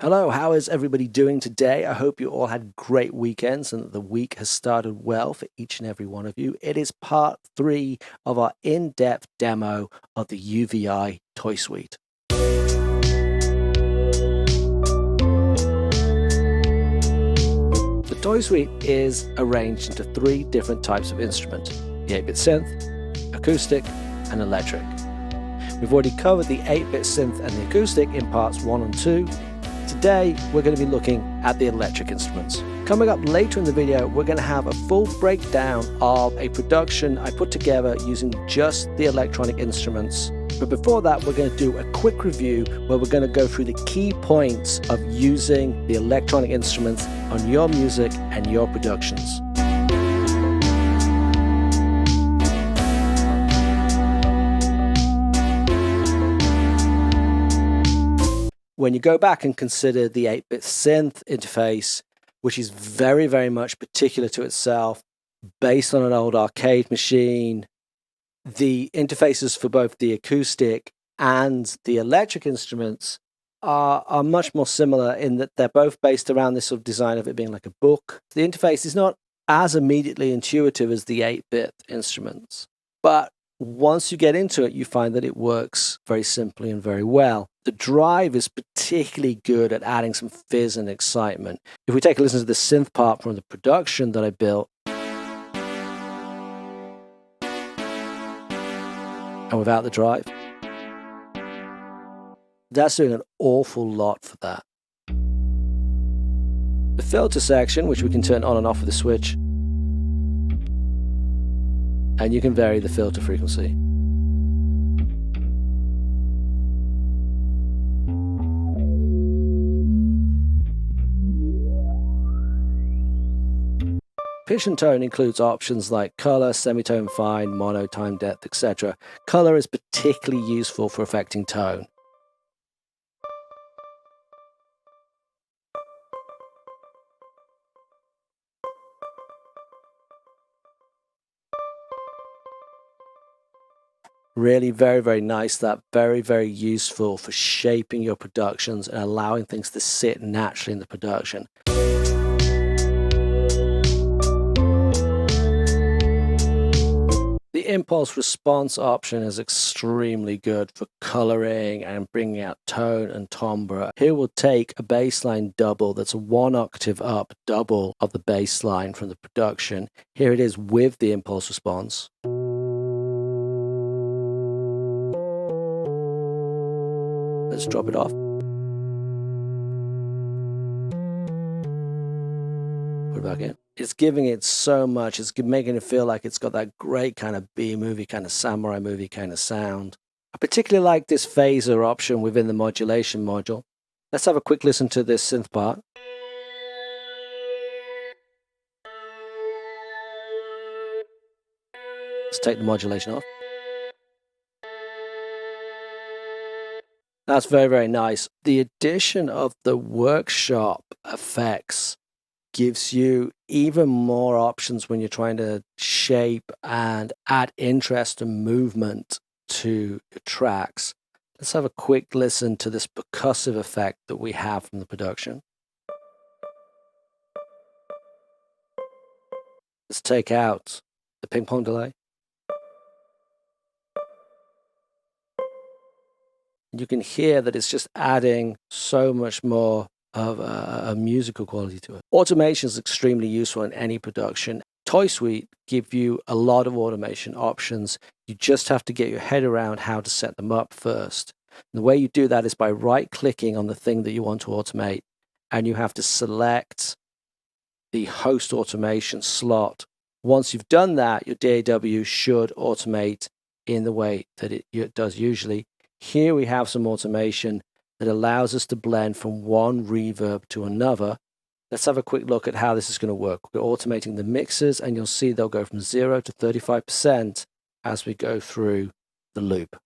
Hello, how is everybody doing today? I hope you all had great weekends and that the week has started well for each and every one of you. It is part 3 of our in-depth demo of the UVI toy suite. The toy suite is arranged into 3 different types of instrument: the 8-bit synth, acoustic, and electric. We've already covered the 8-bit synth and the acoustic in parts 1 and 2. Today, we're going to be looking at the electric instruments. Coming up later in the video, we're going to have a full breakdown of a production I put together using just the electronic instruments. But before that, we're going to do a quick review where we're going to go through the key points of using the electronic instruments on your music and your productions. When you go back and consider the 8-bit synth interface, which is very, very much particular to itself, based on an old arcade machine, the interfaces for both the acoustic and the electric instruments are much more similar in that they're both based around this sort of design of it being like a book. The interface is not as immediately intuitive as the 8-bit instruments, but once you get into it, you find that it works very simply and very well. The drive is particularly good at adding some fizz and excitement. If we take a listen to the synth part from the production that I built, and without the drive, that's doing an awful lot for that. The filter section, which we can turn on and off with a switch, and you can vary the filter frequency. Pitch and tone includes options like color, semitone, fine, mono, time depth, etc. Color is particularly useful for affecting tone. Really very, very nice. That very, very useful for shaping your productions and allowing things to sit naturally in the production. The impulse response option is extremely good for coloring and bringing out tone and timbre. Here we'll take a bassline double that's a 1 octave up double of the bassline from the production. Here it is with the impulse response. Let's drop it off. Put it back in. It's giving it so much. It's making it feel like it's got that great kind of B-movie, kind of samurai movie kind of sound. I particularly like this phaser option within the modulation module. Let's have a quick listen to this synth part. Let's take the modulation off. That's very, very nice. The addition of the workshop effects gives you even more options when you're trying to shape and add interest and movement to your tracks. Let's have a quick listen to this percussive effect that we have from the production. Let's take out the ping pong delay. You can hear that it's just adding so much more of a musical quality to it. Automation is extremely useful in any production. Toy Suite give you a lot of automation options. You just have to get your head around how to set them up first. And the way you do that is by right-clicking on the thing that you want to automate, and you have to select the host automation slot. Once you've done that, your DAW should automate in the way that it does usually. Here we have some automation that allows us to blend from one reverb to another. Let's have a quick look at how this is going to work. We're automating the mixers, and you'll see they'll go from 0 to 35% as we go through the loop.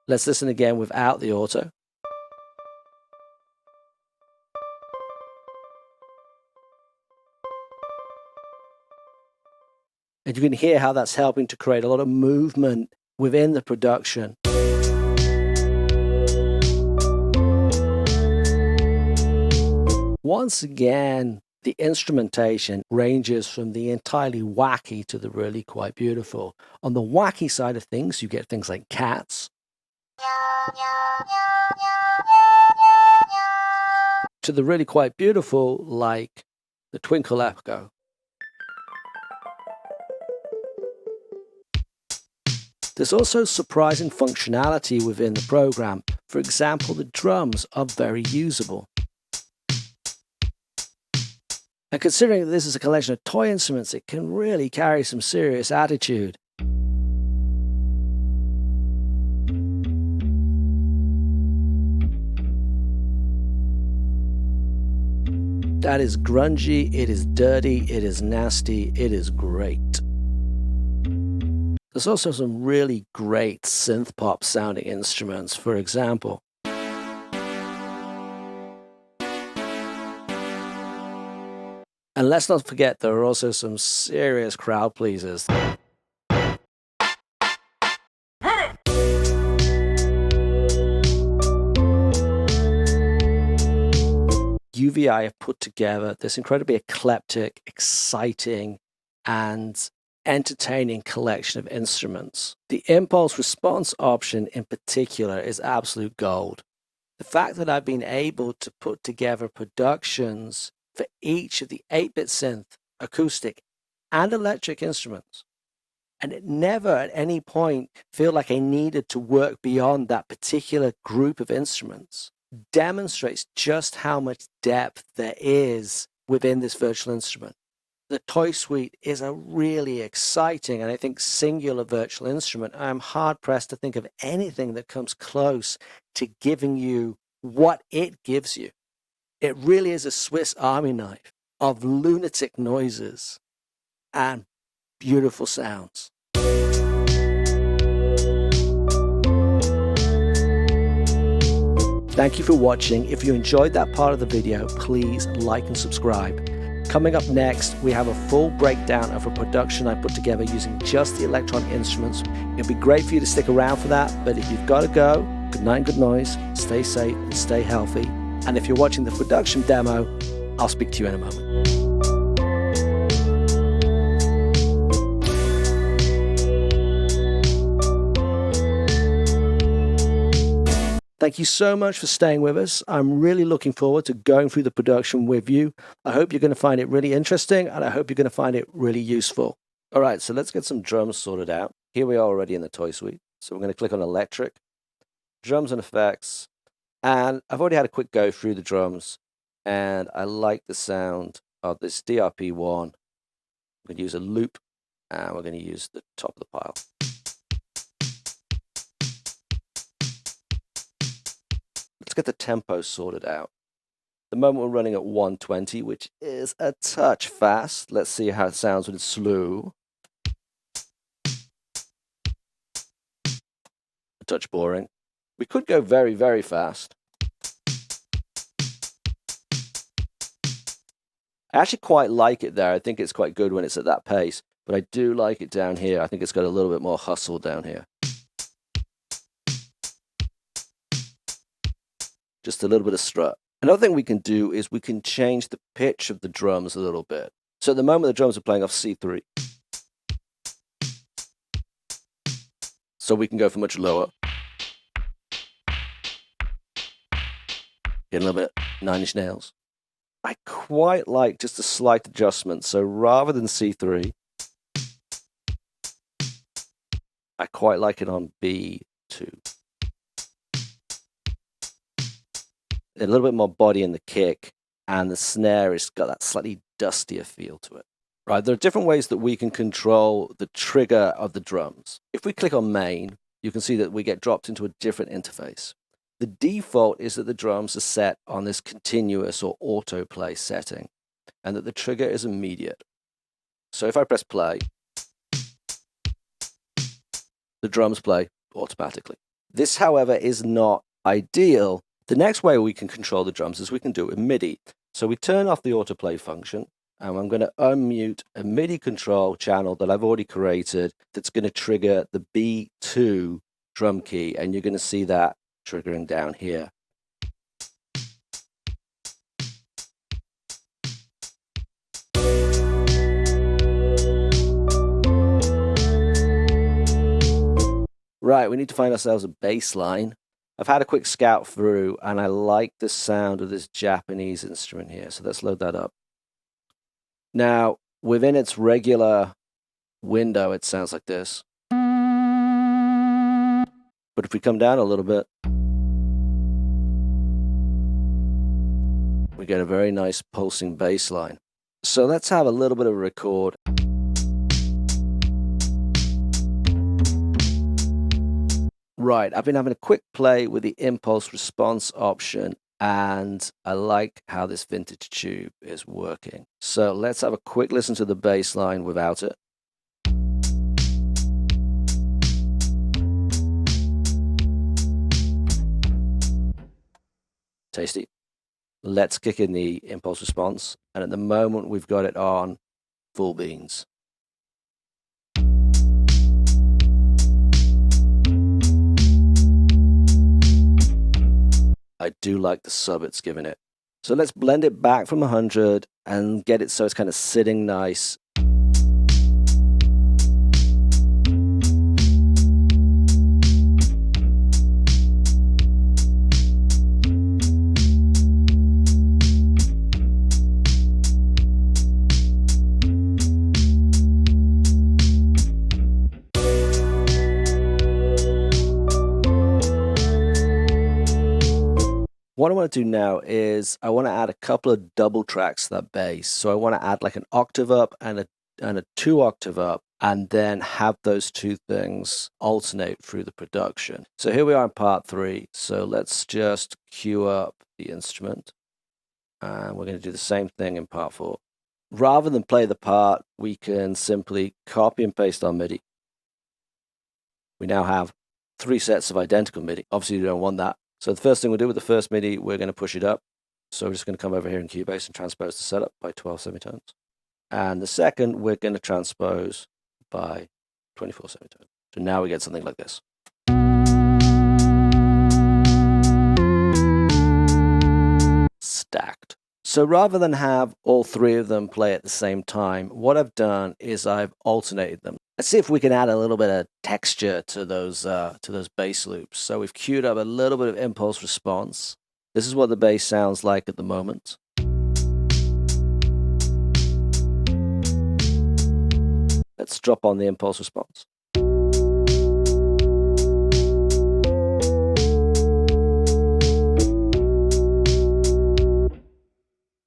Let's listen again without the auto. And you can hear how that's helping to create a lot of movement within the production. Once again, the instrumentation ranges from the entirely wacky to the really quite beautiful. On the wacky side of things, you get things like cats, to the really quite beautiful, like the Twinkle echo. There's also surprising functionality within the program. For example, the drums are very usable. And considering that this is a collection of toy instruments, it can really carry some serious attitude. That is grungy, it is dirty, it is nasty, it is great. There's also some really great synth pop sounding instruments, for example. And let's not forget, there are also some serious crowd pleasers. UVI have put together this incredibly eclectic, exciting, and entertaining collection of instruments. The impulse response option in particular is absolute gold. The fact that I've been able to put together productions for each of the 8-bit synth, acoustic, and electric instruments, and it never at any point feel like I needed to work beyond that particular group of instruments, demonstrates just how much depth there is within this virtual instrument. The Toy Suite is a really exciting and I think singular virtual instrument. I'm hard pressed to think of anything that comes close to giving you what it gives you. It really is a Swiss Army knife of lunatic noises and beautiful sounds. Thank you for watching. If you enjoyed that part of the video, please like and subscribe. Coming up next, we have a full breakdown of a production I put together using just the electronic instruments. It'd be great for you to stick around for that, but if you've got to go, good night and good noise, stay safe and stay healthy. And if you're watching the production demo, I'll speak to you in a moment. Thank you so much for staying with us. I'm really looking forward to going through the production with you. I hope you're going to find it really interesting, and I hope you're going to find it really useful. All right, so let's get some drums sorted out. Here we are already in the Toy Suite. So we're going to click on Electric, Drums and Effects, and I've already had a quick go through the drums, and I like the sound of this DRP1. We're going to use a loop, and we're going to use the top of the pile. Let's get the tempo sorted out. At the moment we're running at 120, which is a touch fast. Let's see how it sounds when it's slow. A touch boring. We could go very, very fast. I actually quite like it there. I think it's quite good when it's at that pace, but I do like it down here. I think it's got a little bit more hustle down here. Just a little bit of strut. Another thing we can do is we can change the pitch of the drums a little bit. So at the moment the drums are playing off C3. So we can go for much lower. Get a little bit 9 Inch Nails. I quite like just a slight adjustment. So rather than C3, I quite like it on B2. A little bit more body in the kick, and the snare has got that slightly dustier feel to it. Right, there are different ways that we can control the trigger of the drums. If we click on main, you can see that we get dropped into a different interface. The default is that the drums are set on this continuous or autoplay setting, and that the trigger is immediate. So if I press play, the drums play automatically. This, however, is not ideal. The next way we can control the drums is we can do it with Midi. So we turn off the autoplay function, And I'm going to unmute a MIDI control channel that I've already created that's going to trigger the B2 drum key, and you're going to see that triggering down here. Right, we need to find ourselves a bass line. I've had a quick scout through, and I like the sound of this Japanese instrument here, so let's load that up. Now, within its regular window, it sounds like this. But if we come down a little bit, we get a very nice pulsing bass line. So let's have a little bit of a record. Right, I've been having a quick play with the impulse response option, and I like how this vintage tube is working. So let's have a quick listen to the bass line without it. Tasty. Let's kick in the impulse response, and at the moment we've got it on full beans. I do like the sub it's giving it. So let's blend it back from 100 and get it so it's kind of sitting nice. What I want to do now is I want to add a couple of double tracks to that bass. So I want to add like an octave up and a 2 octave up, and then have those two things alternate through the production. So here we are in part 3. So let's just cue up the instrument, and we're going to do the same thing in part 4. Rather than play the part, we can simply copy and paste our MIDI. We now have 3 sets of identical MIDI. Obviously, you don't want that. So the first thing we'll do with the first MIDI, we're going to push it up. So we're just going to come over here in Cubase and transpose the setup by 12 semitones. And the second, we're going to transpose by 24 semitones. So now we get something like this. Stacked. So rather than have all 3 of them play at the same time, what I've done is I've alternated them. Let's see if we can add a little bit of texture to those bass loops. So we've queued up a little bit of impulse response. This is what the bass sounds like at the moment. Let's drop on the impulse response.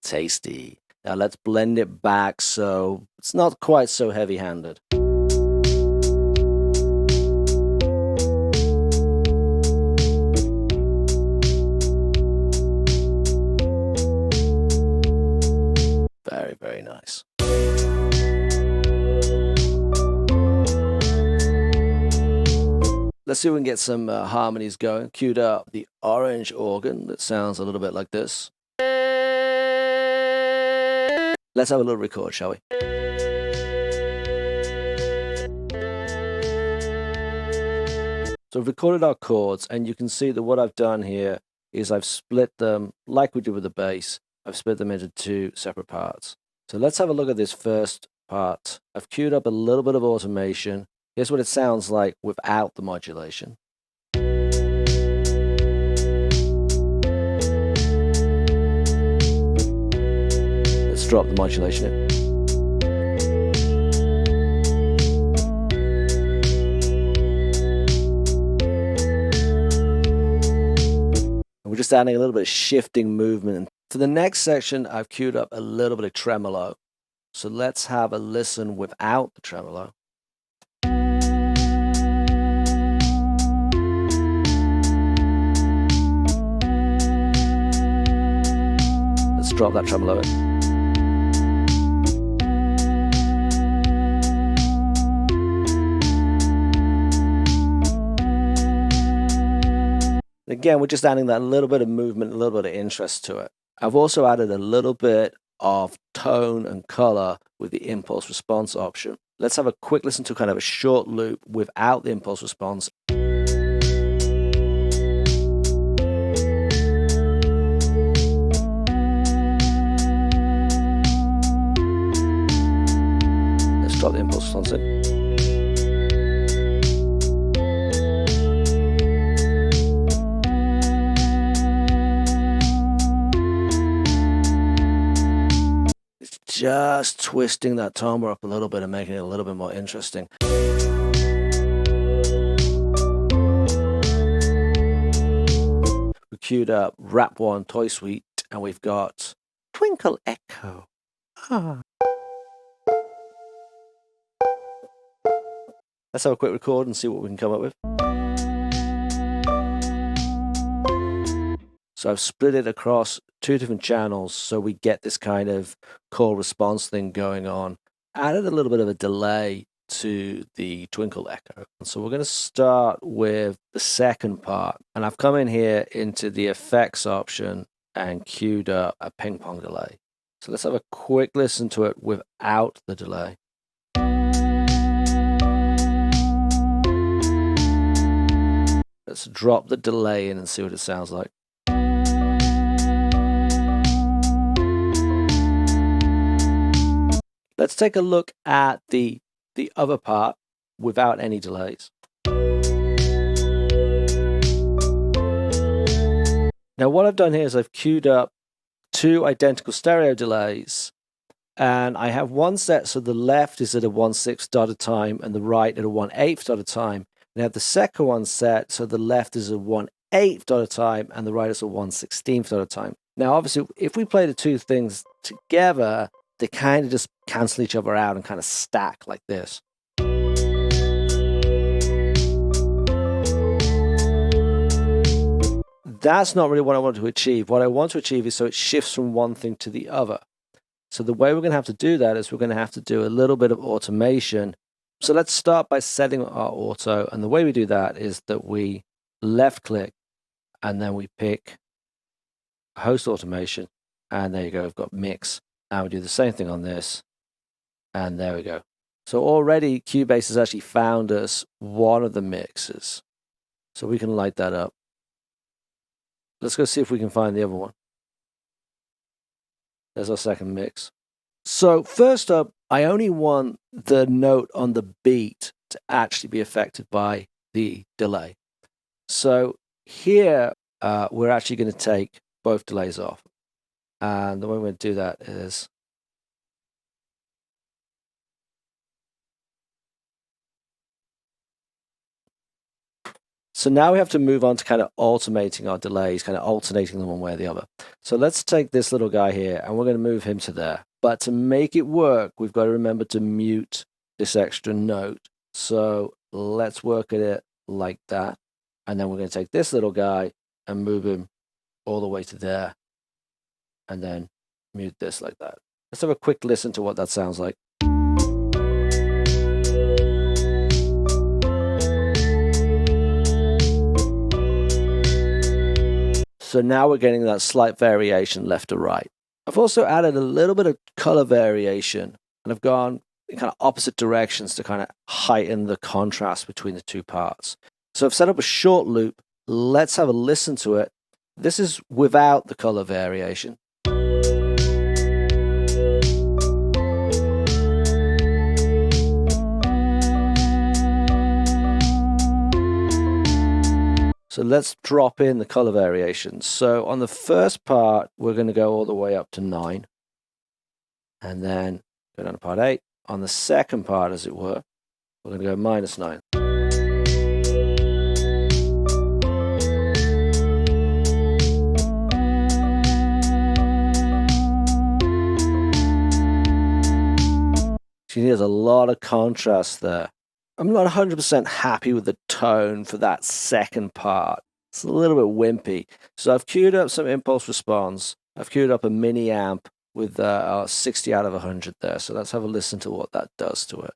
Tasty. Now let's blend it back so it's not quite so heavy-handed. Very, very nice. Let's see if we can get some harmonies going. Queued up the orange organ that sounds a little bit like this. Let's have a little record, shall we? So we've recorded our chords, and you can see that what I've done here is I've split them, like we did with the bass, I've split them into 2 separate parts. So let's have a look at this first part. I've queued up a little bit of automation. Here's what it sounds like without the modulation. Let's drop the modulation in. And we're just adding a little bit of shifting movement. For the next section, I've queued up a little bit of tremolo. So let's have a listen without the tremolo. Let's drop that tremolo in. Again, we're just adding that little bit of movement, a little bit of interest to it. I've also added a little bit of tone and color with the impulse response option. Let's have a quick listen to kind of a short loop without the impulse response. Let's drop the impulse response in. Just twisting that timbre up a little bit and making it a little bit more interesting. We queued up Rap 1 Toy Suite, and we've got Twinkle Echo. Let's have a quick record and see what we can come up with. So I've split it across 2 different channels so we get this kind of call response thing going on. Added a little bit of a delay to the Twinkle Echo. And so we're going to start with the second part. And I've come in here into the effects option and queued up a ping pong delay. So let's have a quick listen to it without the delay. Let's drop the delay in and see what it sounds like. Let's take a look at the other part without any delays. Now what I've done here is I've queued up 2 identical stereo delays, and I have one set so the left is at a 1/6 dot at a time and the right at a 1/8 dot at a time. And I have the second one set so the left is a 1/8 dot at a time and the right is a 1/16 dot at a time. Now obviously if we play the 2 things together, they kind of just cancel each other out and kind of stack like this. That's not really what I want to achieve. What I want to achieve is so it shifts from one thing to the other. So the way we're going to have to do that is we're going to have to do a little bit of automation. So let's start by setting our auto. And the way we do that is that we left click and then we pick host automation. And there you go, we've got mix. And we do the same thing on this, and there we go. So already Cubase has actually found us one of the mixes. So we can light that up. Let's go see if we can find the other one. There's our second mix. So first up, I only want the note on the beat to actually be affected by the delay. So here, we're actually going to take both delays off. And the way we're going to do that is so now we have to move on to kind of automating our delays, kind of alternating them one way or the other. So let's take this little guy here and we're going to move him to there. But to make it work, we've got to remember to mute this extra note. So let's work at it like that. And then we're going to take this little guy and move him all the way to there. And then mute this like that. Let's have a quick listen to what that sounds like. So now we're getting that slight variation left to right. I've also added a little bit of color variation, and I've gone in kind of opposite directions to kind of heighten the contrast between the 2 parts. So I've set up a short loop. Let's have a listen to it. This is without the color variation. So let's drop in the color variations. So on the first part, we're going to go all the way up to 9. And then go down to part 8. On the second part, as it were, we're going to go -9. See, there's a lot of contrast there. I'm not 100% happy with the tone for that second part. It's a little bit wimpy. So I've queued up some impulse response. I've queued up a mini amp with 60 out of 100 there. So let's have a listen to what that does to it.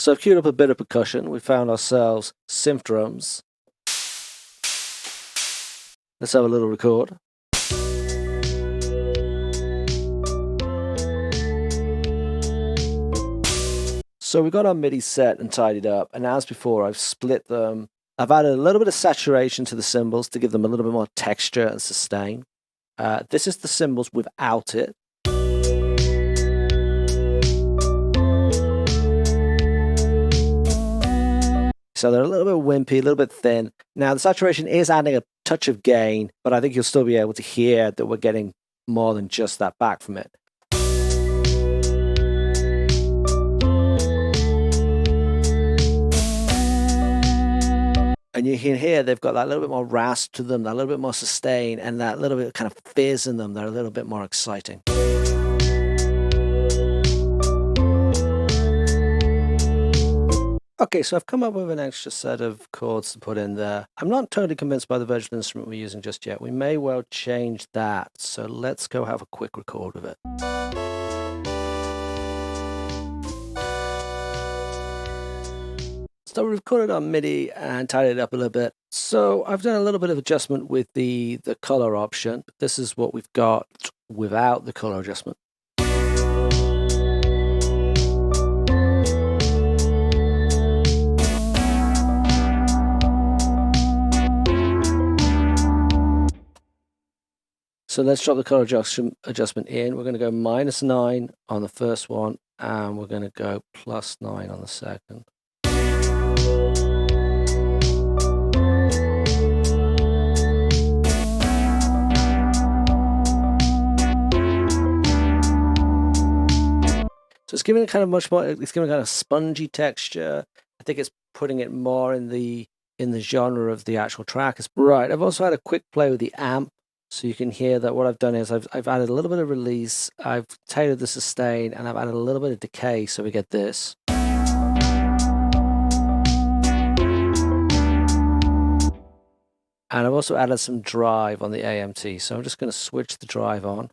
So I've queued up a bit of percussion. We found ourselves synth drums. Let's have a little record. So we got our Midi set and tidied up, and as before, I've split them. I've added a little bit of saturation to the cymbals to give them a little bit more texture and sustain. This is the cymbals without it. So they're a little bit wimpy, a little bit thin. Now the saturation is adding a touch of gain, but I think you'll still be able to hear that we're getting more than just that back from it. And you can hear they've got that little bit more rasp to them, that little bit more sustain, and that little bit of kind of fizz in them. They're a little bit more exciting. Okay, so I've come up with an extra set of chords to put in there. I'm not totally convinced by the virtual instrument we're using just yet. We may well change that. So let's go have a quick record of it. So we recorded on Midi and tidied it up a little bit. So I've done a little bit of adjustment with the color option. This is what we've got without the color adjustment. So let's drop the color adjustment in. We're going to go -9 on the first one, and we're going to go +9 on the second. So it's giving it kind of much more. It's giving it kind of spongy texture. I think it's putting it more in the genre of the actual track. Right. I've also had a quick play with the amp. So you can hear that what I've done is I've added a little bit of release, I've tailored the sustain, and I've added a little bit of decay so we get this. And I've also added some drive on the AMT, so I'm just going to switch the drive on.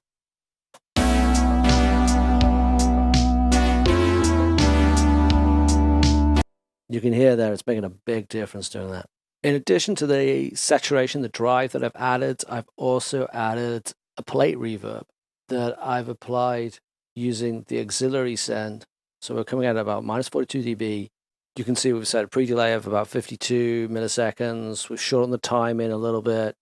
You can hear there it's making a big difference doing that. In addition to the saturation, the drive that I've added, I've also added a plate reverb that I've applied using the auxiliary send. So we're coming out at about -42 dB. You can see we've set a pre-delay of about 52 milliseconds. We've shortened the time in a little bit.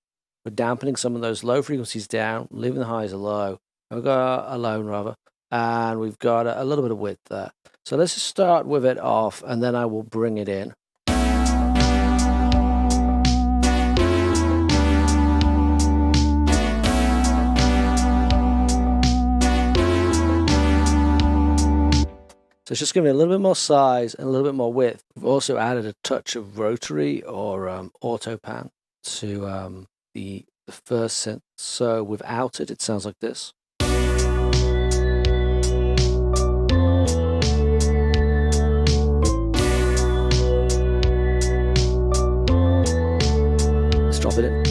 We're dampening some of those low frequencies down, leaving the highs low. And we've got a low rather, and we've got a little bit of width there. So let's just start with it off, and then I will bring it in. So it's just giving it a little bit more size and a little bit more width. We've also added a touch of rotary or auto pan to the first synth. So without it, it sounds like this. Let's drop it in.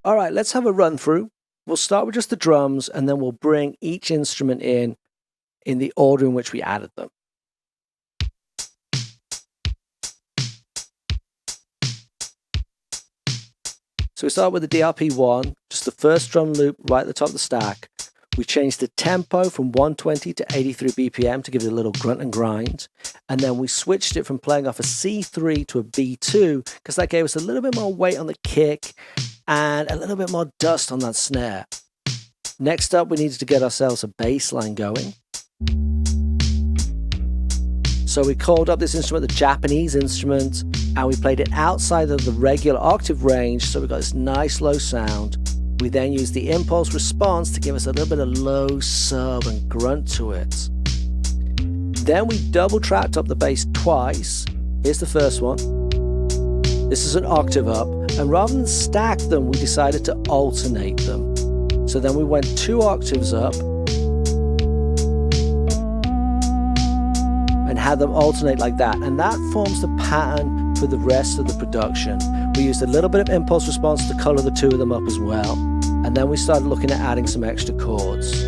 All right, let's have a run through. We'll start with just the drums, and then we'll bring each instrument in the order in which we added them. So we start with the DRP1, just the first drum loop right at the top of the stack. We changed the tempo from 120 to 83 BPM to give it a little grunt and grind. And then we switched it from playing off a C3 to a B2 because that gave us a little bit more weight on the kick and a little bit more dust on that snare. Next up, we needed to get ourselves a bass line going. So we called up this instrument, the Japanese instrument, and we played it outside of the regular octave range, so we got this nice low sound. We then used the impulse response to give us a little bit of low sub and grunt to it. Then we double tracked up the bass twice. Here's the first one. This is an octave up, and rather than stack them, we decided to alternate them. So then we went 2 octaves up, have them alternate like that, and that forms the pattern for the rest of the production. We used a little bit of impulse response to color the two of them up as well, and then we started looking at adding some extra chords.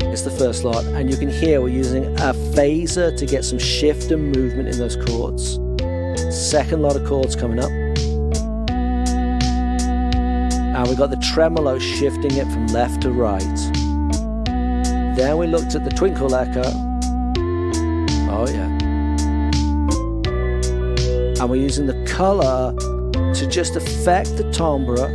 It's the first lot, and you can hear we're using a phaser to get some shift and movement in those chords. Second lot of chords coming up, and we got the tremolo shifting it from left to right. Then we looked at the twinkle echo. Oh yeah. And we're using the color to just affect the timbre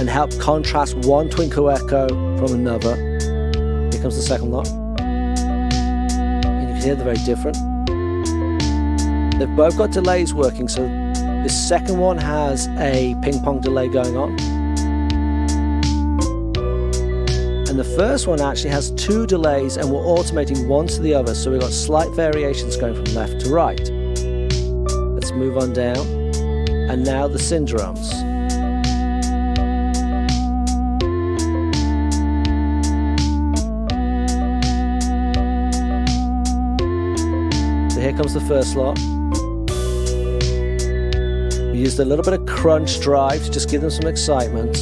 and help contrast one twinkle echo from another. Here comes the second lot. And you can hear they're very different. They've both got delays working, so the second one has a ping pong delay going on. And the first one actually has two delays, and we're automating one to the other, so we've got slight variations going from left to right. Let's move on down, and now the synth drums. So here comes the first lot. We used a little bit of crunch drive to just give them some excitement.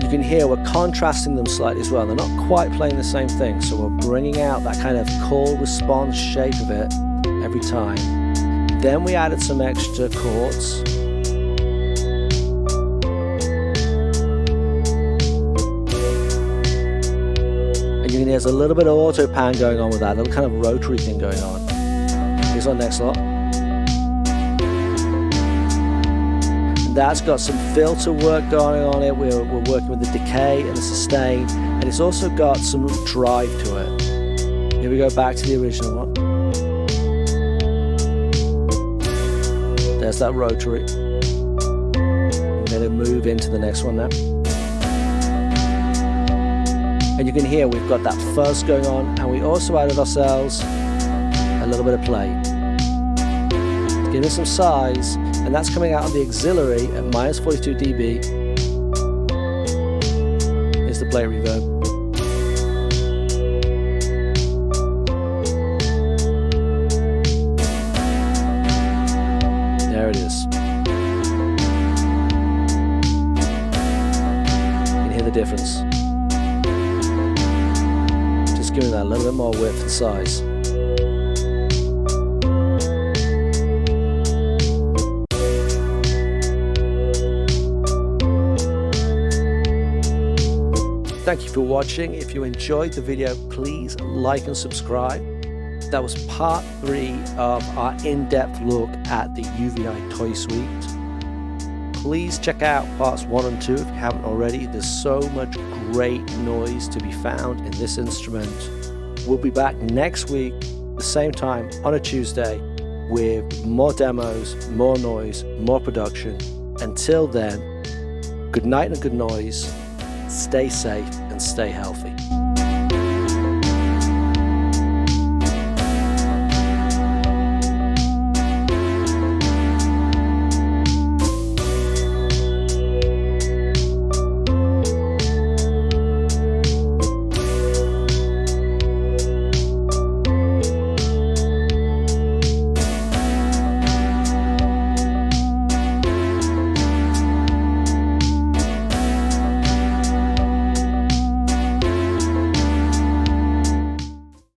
You can hear we're contrasting them slightly as well. They're not quite playing the same thing, so we're bringing out that kind of call response shape of it every time. Then we added some extra chords. And you can hear there's a little bit of auto pan going on with that, a little kind of rotary thing going on. Here's our next lot. That's got some filter work going on it. We're working with the decay and the sustain, and it's also got some drive to it. Here we go back to the original one. There's that rotary. I'm going to move into the next one now. And you can hear we've got that fuzz going on, and we also added ourselves a little bit of play. Give it some size, and that's coming out of the auxiliary at minus 42 dB. Here's the play reverb. There it is. You can hear the difference. Just giving that a little bit more width and size. Thank you for watching. If you enjoyed the video, please like and subscribe. That was part 3 of our in-depth look at the UVI toy suite. Please check out parts 1 and 2 if you haven't already. There's so much great noise to be found in this instrument. We'll be back next week, the same time on a Tuesday, with more demos, more noise, more production. Until then, good night and good noise. Stay safe and stay healthy.